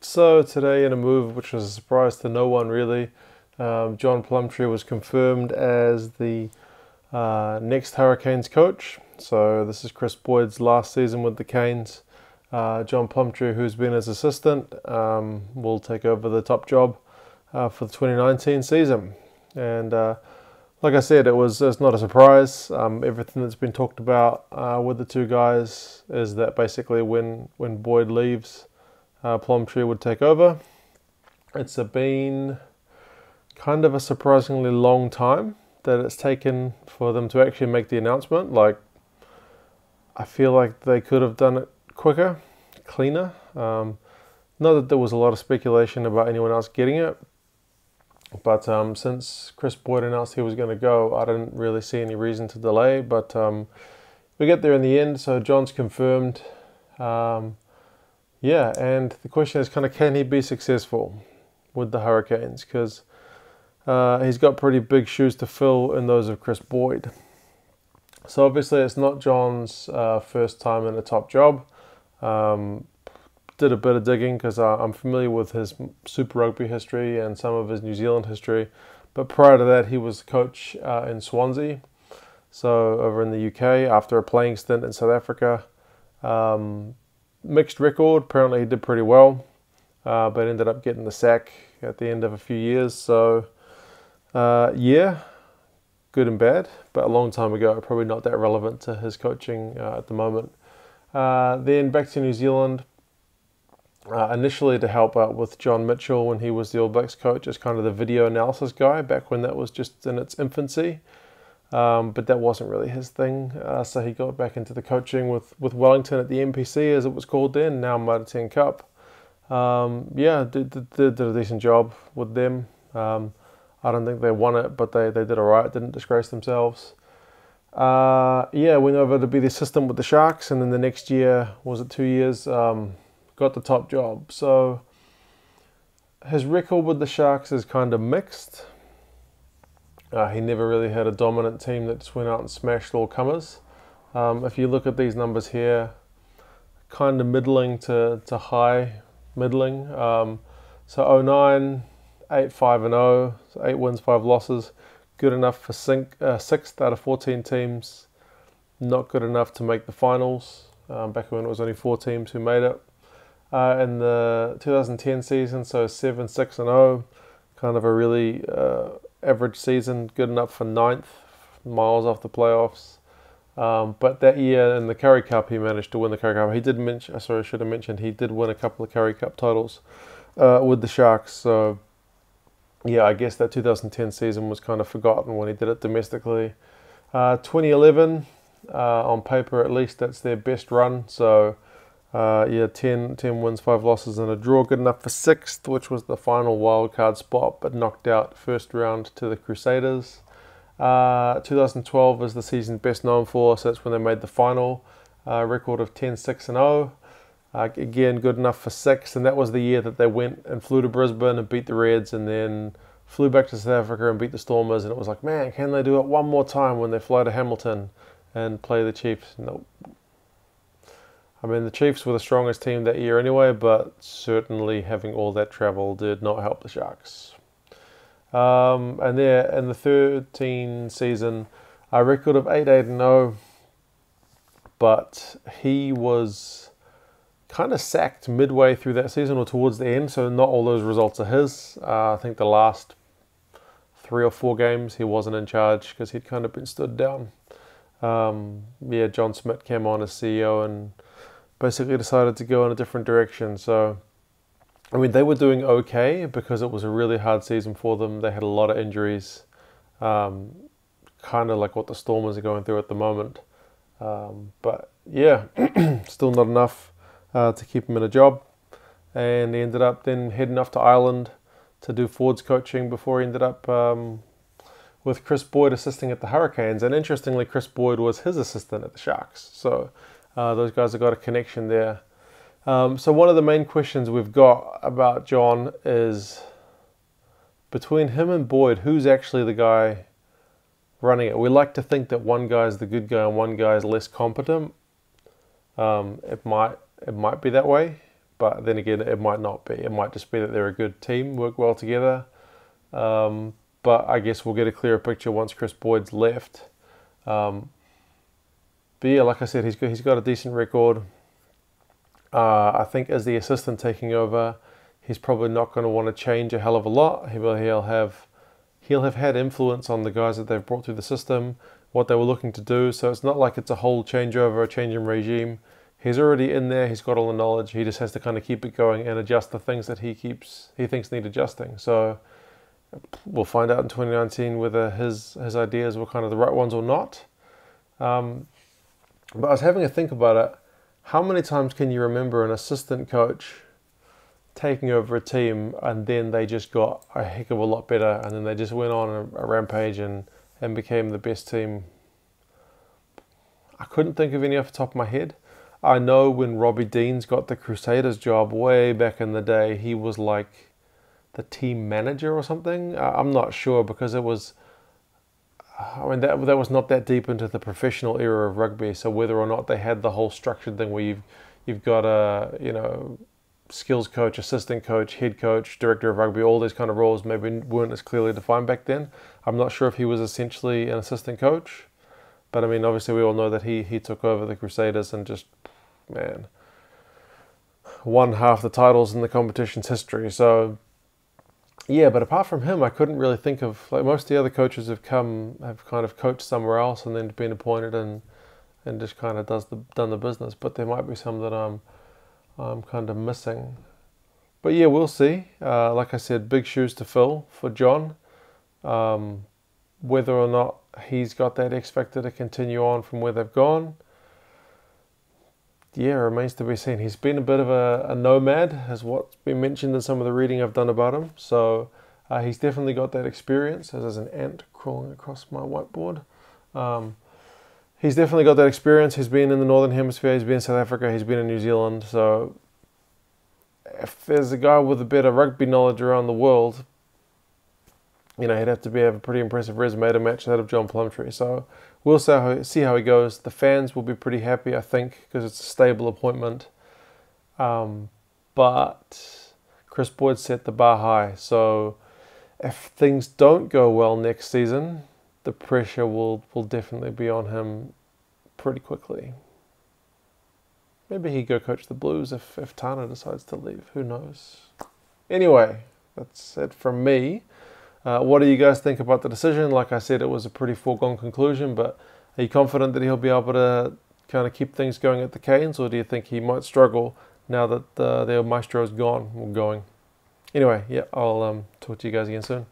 So today, in a move which was a surprise to no one really, John Plumtree was confirmed as the next Hurricanes coach. So this is Chris Boyd's last season with the Canes. John Plumtree, who's been his assistant, will take over the top job for the 2019 season. And like I said, it's not a surprise. Everything that's been talked about with the two guys is that basically when Boyd leaves, Plumtree would take over. It's been kind of a surprisingly long time that it's taken for them to actually make the announcement. Like, I feel like they could have done it quicker, cleaner. Not that there was a lot of speculation about anyone else getting it, but since Chris Boyd announced he was going to go, I didn't really see any reason to delay. But we get there in the end, so John's confirmed. Yeah, and the question is can he be successful with the Hurricanes? Because he's got pretty big shoes to fill in those of Chris Boyd. So obviously it's not John's first time in a top job. Did a bit of digging because I'm familiar with his Super Rugby history and some of his New Zealand history. But prior to that, he was coach in Swansea, so over in the UK, after a playing stint in South Africa. Mixed record. Apparently he did pretty well, but ended up getting the sack at the end of a few years. So yeah, good and bad, but a long time ago. Probably not that relevant to his coaching at the moment. Then back to New Zealand, initially to help out with John Mitchell when he was the All Blacks coach as kind of the video analysis guy back when that was just in its infancy. But that wasn't really his thing, so he got back into the coaching with Wellington at the NPC, as it was called then, now Mitre 10 Cup. Yeah, did a decent job with them. I don't think they won it, but they did alright, didn't disgrace themselves. Yeah, went over to be the assistant with the Sharks, and then the next year, was it 2 years, got the top job. So his record with the Sharks is kind of mixed. He never really had a dominant team that just went out and smashed all comers. If you look at these numbers here, kind of middling to high middling. So 09, 8-5-0, so 8 wins, 5 losses. Good enough for 6th out of 14 teams. Not good enough to make the finals, back when it was only 4 teams who made it. In the 2010 season, so 7-6-0, kind of a really average season, good enough for 9th, miles off the playoffs. But that year in the Currie Cup, he managed to win the Currie Cup. He did mention, sorry, I should have mentioned, he did win a couple of Currie Cup titles with the Sharks. So yeah, I guess that 2010 season was kind of forgotten when he did it domestically. 2011, on paper at least, that's their best run. So yeah, 10 wins, 5 losses and a draw, good enough for 6th, which was the final wildcard spot, but knocked out first round to the Crusaders. 2012 is the season best known for, so that's when they made the final. Record of 10-6-0. Again, good enough for 6th, and that was the year that they went and flew to Brisbane and beat the Reds, and then flew back to South Africa and beat the Stormers, and it was like, man, can they do it one more time when they fly to Hamilton and play the Chiefs? Nope. I mean, the Chiefs were the strongest team that year anyway, but certainly having all that travel did not help the Sharks. And there, in the 13 season, a record of 8-8-0, but he was kind of sacked midway through that season or towards the end, so not all those results are his. I think the last 3 or 4 games he wasn't in charge because he'd kind of been stood down. Yeah, John Smith came on as CEO and basically decided to go in a different direction. So, I mean, they were doing okay because it was a really hard season for them. They had a lot of injuries, kind of like what the Stormers are going through at the moment. But yeah, still not enough to keep him in a job. And he ended up then heading off to Ireland to do forwards coaching before he ended up with Chris Boyd assisting at the Hurricanes. And interestingly, Chris Boyd was his assistant at the Sharks. So those guys have got a connection there. So one of the main questions we've got about John is, between him and Boyd, who's actually the guy running it? We like to think that one guy is the good guy and one guy is less competent. It might be that way, but then again, it might not be. It might just be that they're a good team, work well together. But I guess we'll get a clearer picture once Chris Boyd's left. But yeah, like I said, he's got a decent record. I think as the assistant taking over, he's probably not going to want to change a hell of a lot. He'll have had influence on the guys that they've brought through the system, what they were looking to do. So it's not like it's a whole changeover, a change in regime. He's already in there. He's got all the knowledge. He just has to kind of keep it going and adjust the things that he thinks need adjusting. So we'll find out in 2019 whether his ideas were kind of the right ones or not. But I was having a think about it. How many times can you remember an assistant coach taking over a team and then they just got a heck of a lot better and then they just went on a rampage and became the best team? I couldn't think of any off the top of my head. I know when Robbie Deans got the Crusaders job way back in the day, he was like the team manager or something. I'm not sure because it was, I mean, that was not that deep into the professional era of rugby. So whether or not they had the whole structured thing where you've got a, skills coach, assistant coach, head coach, director of rugby, all these kind of roles maybe weren't as clearly defined back then. I'm not sure if he was essentially an assistant coach, but I mean, obviously we all know that he took over the Crusaders and just, man, won half the titles in the competition's history. So yeah, but apart from him, I couldn't really think of, like, most of the other coaches have kind of coached somewhere else and then been appointed and just kind of done the business. But there might be some that I'm kind of missing. But yeah, we'll see. Like I said, big shoes to fill for John. Whether or not he's got that X factor to continue on from where they've gone, yeah, remains to be seen. He's been a bit of a nomad, as what's been mentioned in some of the reading I've done about him. So he's definitely got that experience. As there's an ant crawling across my whiteboard. He's definitely got that experience. He's been in the Northern Hemisphere. He's been in South Africa. He's been in New Zealand. So if there's a guy with a bit of rugby knowledge around the world, he'd have to have a pretty impressive resume to match that of John Plumtree. So we'll see how he goes. The fans will be pretty happy, I think, because it's a stable appointment. But Chris Boyd set the bar high. So if things don't go well next season, the pressure will definitely be on him pretty quickly. Maybe he go coach the Blues if Tana decides to leave. Who knows? Anyway, that's it from me. What do you guys think about the decision? Like I said, it was a pretty foregone conclusion, but are you confident that he'll be able to kind of keep things going at the Canes, or do you think he might struggle now that their maestro is gone or going? Anyway, yeah, I'll talk to you guys again soon.